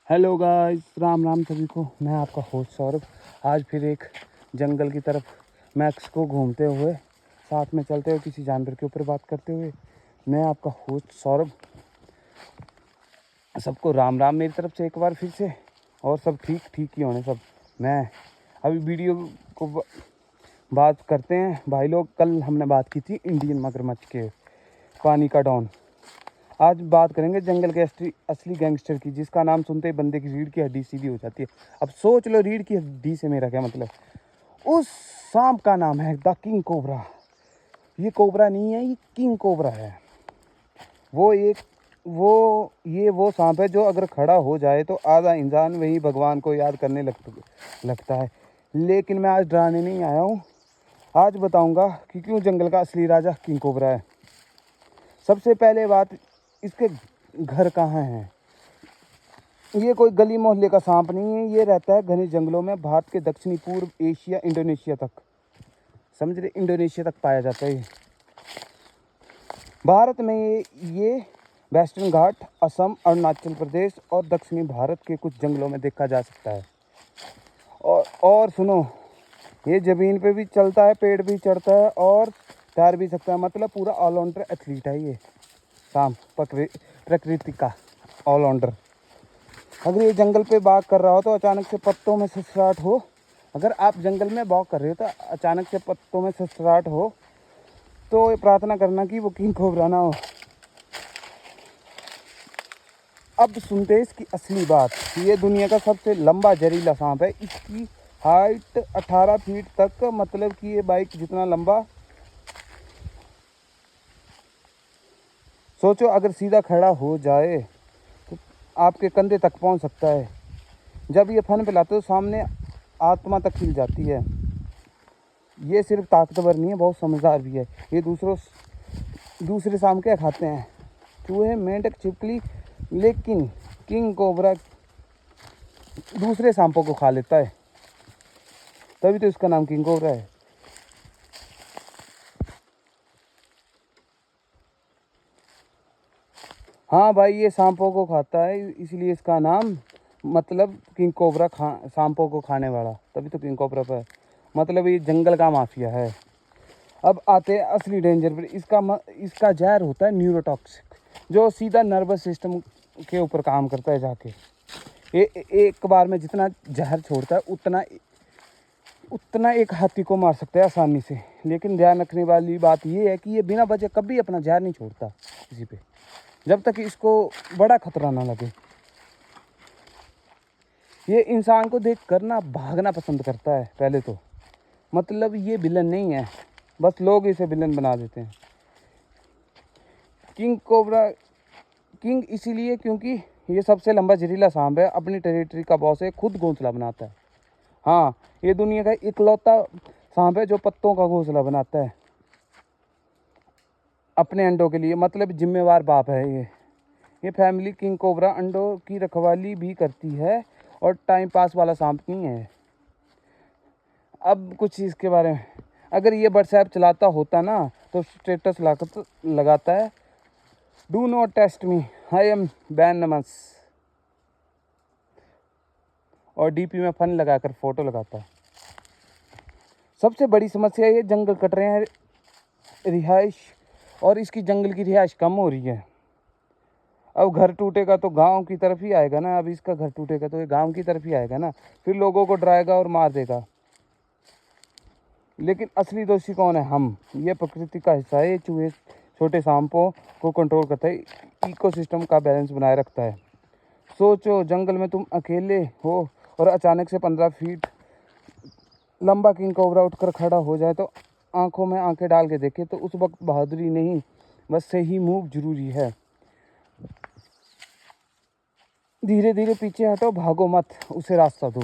Hello guys, Ram Ram सभी को। मैं आपका होस्ट सौरभ आज फिर एक जंगल की तरफ मैक्स को घूमते हुए, साथ में चलते हुए, किसी जानवर के ऊपर बात करते हुए। मैं आपका होस्ट सौरभ, सबको राम राम मेरी तरफ से एक बार फिर से। और सब ठीक ठीक ही होने सब। मैं अभी वीडियो को बात करते हैं भाई लोग। कल हमने बात की थी इंडियन मगरमच्छ के, पानी का डॉन। आज बात करेंगे जंगल के असली गैंगस्टर की, जिसका नाम सुनते ही बंदे की रीढ़ की हड्डी सीधी हो जाती है। अब सोच लो, रीढ़ की हड्डी से मेरा क्या मतलब। उस सांप का नाम है द किंग कोबरा। ये कोबरा नहीं है, ये किंग कोबरा है। वो एक वो सांप है जो अगर खड़ा हो जाए तो आधा इंसान वही भगवान को याद करने लगता है। लेकिन मैं आज डराने नहीं आया हूँ। आज बताऊंगा कि क्यों जंगल का असली राजा किंग कोबरा है। सबसे पहले बात, इसके घर कहाँ हैं। ये कोई गली मोहल्ले का सांप नहीं है। ये रहता है घने जंगलों में, भारत के दक्षिणी पूर्व, एशिया, इंडोनेशिया तक, समझ रहे, इंडोनेशिया तक पाया जाता है। भारत में ये वेस्टर्न घाट, असम, अरुणाचल प्रदेश और दक्षिणी भारत के कुछ जंगलों में देखा जा सकता है। और सुनो, ये ज़मीन पे भी चलता है, पेड़ भी चढ़ता है और तैर भी सकता है। मतलब पूरा ऑलराउंडर एथलीट है ये सांप, प्रकृति का ऑलराउंडर। अगर ये जंगल पे वॉक कर रहा हो तो अचानक से पत्तों में ससराहट हो, अगर आप जंगल में वॉक कर रहे हो तो अचानक से पत्तों में ससराहट हो, तो ये प्रार्थना करना कि वो किंग कोबरा ना हो। अब सुनते हैं इसकी असली बात। ये दुनिया का सबसे लंबा जहरीला सांप है। इसकी हाइट 18 फीट तक, मतलब कि ये बाइक जितना लंबा। सोचो, अगर सीधा खड़ा हो जाए तो आपके कंधे तक पहुंच सकता है। जब ये फन फैलाते तो सामने आत्मा तक खिल जाती है। ये सिर्फ ताकतवर नहीं है, बहुत समझदार भी है। ये दूसरे सांप क्या खाते हैं, चूहे, मेंढक, छिपकली। लेकिन किंग कोबरा दूसरे सांपों को खा लेता है, तभी तो इसका नाम किंग कोबरा है। हाँ भाई, ये सांपों को खाता है, इसलिए इसका नाम, मतलब किंग कोबरा, सांपों को खाने वाला, तभी तो किंग कोबरा पर। मतलब ये जंगल का माफिया है। अब आते हैं असली डेंजर पर। इसका जहर होता है न्यूरोटॉक्सिक, जो सीधा नर्वस सिस्टम के ऊपर काम करता है जाके। ये एक बार में जितना जहर छोड़ता है उतना एक हाथी को मार सकता है आसानी से। लेकिन ध्यान रखने वाली बात ये है कि ये बिना वजह कभी अपना जहर नहीं छोड़ता किसी पे, जब तक इसको बड़ा खतरा ना लगे। ये इंसान को देख कर ना भागना पसंद करता है पहले तो। मतलब ये विलन नहीं है, बस लोग इसे विलन बना देते हैं। किंग कोबरा किंग इसीलिए क्योंकि ये सबसे लंबा जहरीला सांप है। अपनी टेरिटरी का बॉस है, खुद घोंसला बनाता है। हाँ, ये दुनिया का इकलौता सांप है जो पत्तों का घोंसला बनाता है अपने अंडों के लिए। मतलब जिम्मेवार बाप है ये फैमिली किंग कोबरा अंडों की रखवाली भी करती है और टाइम पास वाला सांप नहीं है। अब कुछ इसके बारे में, अगर ये व्हाट्सएप चलाता होता ना तो स्टेटस लगाता है, do not test me, I am बैनमस, और डीपी में फन लगाकर फोटो लगाता है। सबसे बड़ी समस्या ये जंगल कट रहे हैं, रिहाइश, और इसकी जंगल की रिहाइश कम हो रही है। अब घर टूटेगा तो गांव की तरफ ही आएगा ना। अब इसका घर टूटेगा तो ये गांव की तरफ ही आएगा ना, फिर लोगों को डराएगा और मार देगा। लेकिन असली दोषी कौन है? हम। ये प्रकृति का हिस्सा है। ये चूहे छोटे सांपों को कंट्रोल करता है, इकोसिस्टम का बैलेंस बनाए रखता है। सोचो, जंगल में तुम अकेले हो और अचानक से 15 फीट लंबा किंग कोबरा उठकर खड़ा हो जाए तो आंखों में आंखें डाल के देखे तो उस वक्त बहादुरी नहीं, बस सही मूव जरूरी है। धीरे धीरे पीछे हटो, भागो मत, उसे रास्ता दो।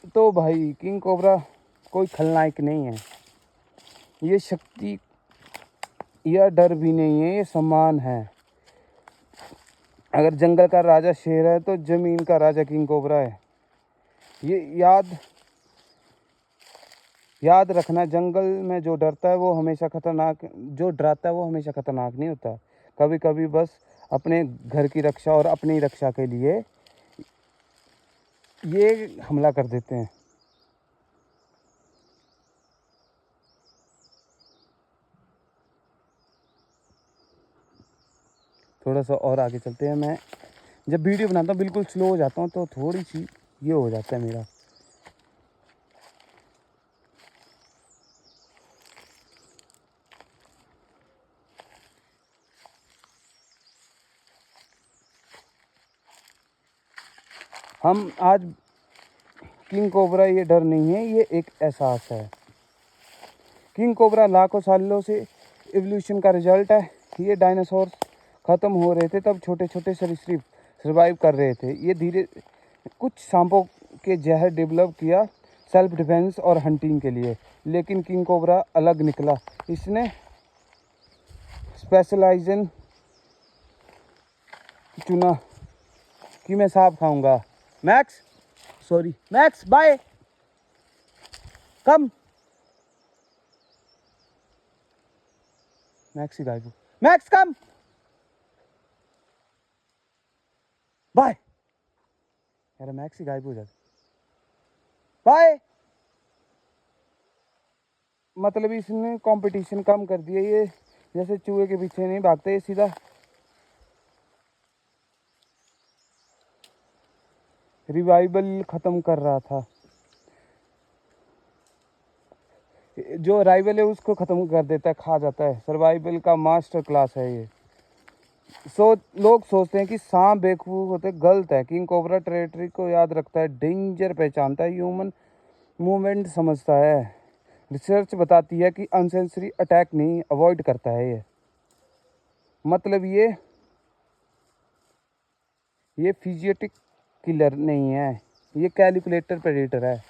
तो भाई, किंग कोबरा कोई खलनायक नहीं है। ये शक्ति या डर भी नहीं है, ये सम्मान है। अगर जंगल का राजा शेर है तो जमीन का राजा किंग कोबरा है। ये याद रखना, जंगल में जो डरता है वो हमेशा खतरनाक, जो डराता है वो हमेशा खतरनाक नहीं होता। कभी कभी बस अपने घर की रक्षा और अपनी रक्षा के लिए ये हमला कर देते हैं। थोड़ा सा और आगे चलते हैं। मैं जब वीडियो बनाता हूँ बिल्कुल स्लो हो जाता हूँ, तो थोड़ी सी ये हो जाता है मेरा। हम आज किंग कोबरा ये डर नहीं है, ये एक एहसास है। किंग कोबरा लाखों सालों से एवोल्यूशन का रिजल्ट है। ये डायनासोर ख़त्म हो रहे थे तब छोटे छोटे सरीसृप सर्वाइव कर रहे थे। ये धीरे कुछ सांपों के जहर डेवलप किया सेल्फ डिफेंस और हंटिंग के लिए, लेकिन किंग कोबरा अलग निकला। इसने स्पेशलाइजेशन चुना कि मैं सांप खाऊंगा। मैक्स, सॉरी मैक्स, बाय, कम। मैक्स ही गायब, मैक्स कम, बाय। यार मैक्स ही गायब हो जाता, बाय। मतलब इसने कंपटीशन कम कर दिया। ये जैसे चूहे के पीछे नहीं भागते, ये सीधा रिवाइवल ख़त्म कर रहा था। जो राइवल है उसको ख़त्म कर देता है, खा जाता है। सर्वाइवल का मास्टर क्लास है ये। लोग सोचते हैं कि सांप बेवकूफ़ होते, गलत है। किंग कोबरा टेरिटरी को याद रखता है, डेंजर पहचानता है, ह्यूमन मूवमेंट समझता है। रिसर्च बताती है कि अनसेंसरी अटैक नहीं, अवॉइड करता है ये। मतलब ये फिजियोटिक किलर नहीं है, ये कैलकुलेटर प्रेडेटर है।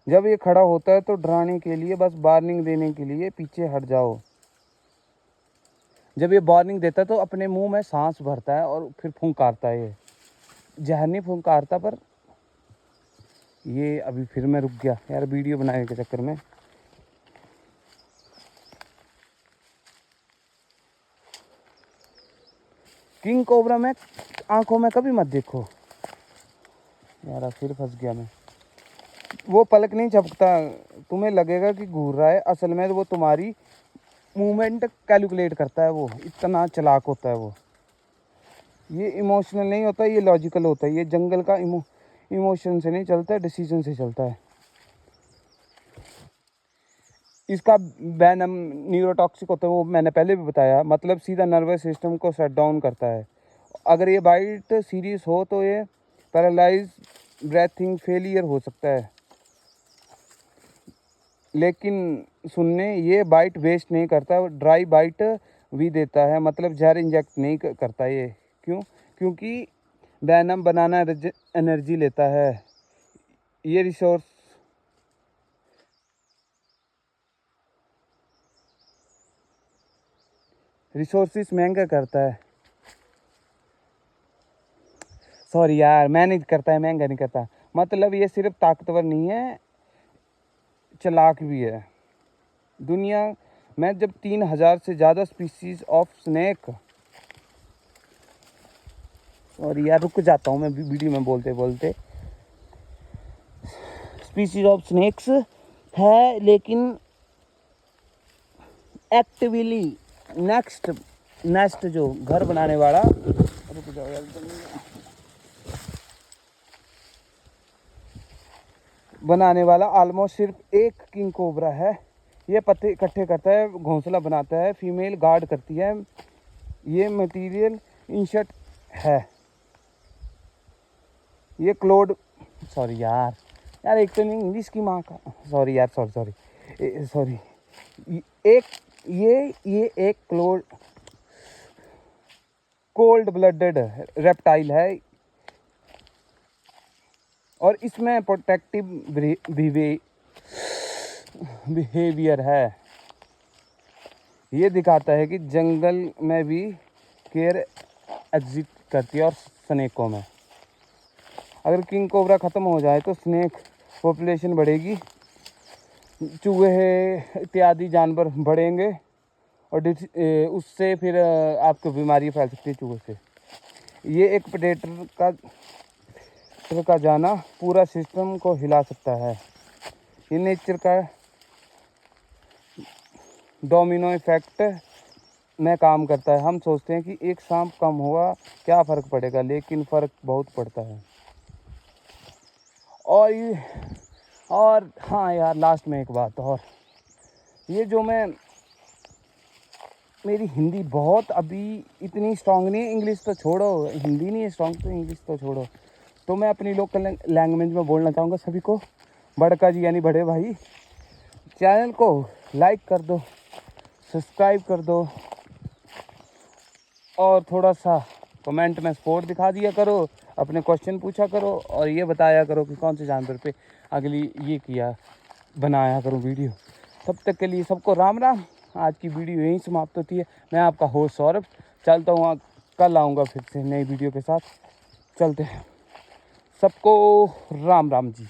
जब ये खड़ा होता है तो डराने के लिए, बस वार्निंग देने के लिए, पीछे हट जाओ। जब ये वार्निंग देता है तो अपने मुंह में सांस भरता है और फिर फुंकारता है। ये जहर नहीं फुंकारता, पर ये अभी फिर मैं रुक गया यार वीडियो बनाने के चक्कर में। किंग कोबरा में आंखों में कभी मत देखो यार, फिर फंस गया मैं। वो पलक नहीं झपकता, तुम्हें लगेगा कि घूर रहा है, असल में वो तुम्हारी मूवमेंट कैलकुलेट करता है। वो इतना चालाक होता है वो। ये इमोशनल नहीं होता, ये लॉजिकल होता है। ये जंगल का इमोशन से नहीं चलता है, डिसीजन से चलता है। इसका वैनम न्यूरोटॉक्सिक होता है, वो मैंने पहले भी बताया। मतलब सीधा नर्वस सिस्टम को शट डाउन करता है। अगर ये बाइट सीरियस हो तो ये पैरालाइज, ब्रीथिंग फेलियर हो सकता है। लेकिन सुनने, ये बाइट वेस्ट नहीं करता, ड्राई बाइट भी देता है। मतलब जहर इंजेक्ट नहीं करता ये। क्यों? क्योंकि वैनम बनाना एनर्जी लेता है। ये रिसोर्सिस महंगा करता है। सॉरी यार, मैनेज करता है, महंगा नहीं करता। मतलब ये सिर्फ ताकतवर नहीं है, चालाक भी है। दुनिया में जब 3000 से ज़्यादा स्पीसीज ऑफ स्नेक, और यार रुक जाता हूँ मैं वीडियो में बोलते बोलते। स्पीसीज ऑफ स्नेक्स है, लेकिन एक्टिवली नेस्ट जो घर बनाने वाला, रुक जाओ यार, बनाने वाला ऑलमोस्ट सिर्फ एक किंग कोबरा है। ये पत्ते इकट्ठे करता है, घोंसला बनाता है, फीमेल गार्ड करती है। ये मटेरियल इंशर्ट है। ये क्लोड, सॉरी यार, एक तो नहीं इंग्लिश की माँ का, सॉरी यार, सॉरी। एक ये एक कोल्ड ब्लडेड रेप्टाइल है, और इसमें प्रोटेक्टिव बिहेवियर है। ये दिखाता है कि जंगल में भी केयर एग्जिस्ट करती है। और स्नेकों में, अगर किंग कोबरा ख़त्म हो जाए तो स्नेक पॉपुलेशन बढ़ेगी, चूहे इत्यादि जानवर बढ़ेंगे, और उससे फिर आपको बीमारी फैल सकती है चूहे से। ये एक प्रेडेटर का जाना पूरा सिस्टम को हिला सकता है। ये नेचर का डोमिनो इफेक्ट में काम करता है। हम सोचते हैं कि एक सांप कम हुआ क्या फ़र्क पड़ेगा, लेकिन फ़र्क बहुत पड़ता है। और हाँ यार, लास्ट में एक बात और, ये जो मेरी हिंदी बहुत अभी इतनी स्ट्रांग नहीं है, इंग्लिश तो छोड़ो, हिंदी नहीं है स्ट्रांग तो इंग्लिश तो छोड़ो, तो मैं अपनी लोकल लैंग्वेज में बोलना चाहूँगा सभी को, बड़का जी यानी बड़े भाई, चैनल को लाइक कर दो, सब्सक्राइब कर दो और थोड़ा सा कमेंट में सपोर्ट दिखा दिया करो, अपने क्वेश्चन पूछा करो और ये बताया करो कि कौन से जानवर पे अगली ये बनाया करूँ वीडियो। तब तक के लिए सबको राम राम। आज की वीडियो यहीं समाप्त होती है। मैं आपका होस्ट सौरभ चलता हूँ, कल आऊँगा फिर से नई वीडियो के साथ। चलते हैं, सबको राम राम जी।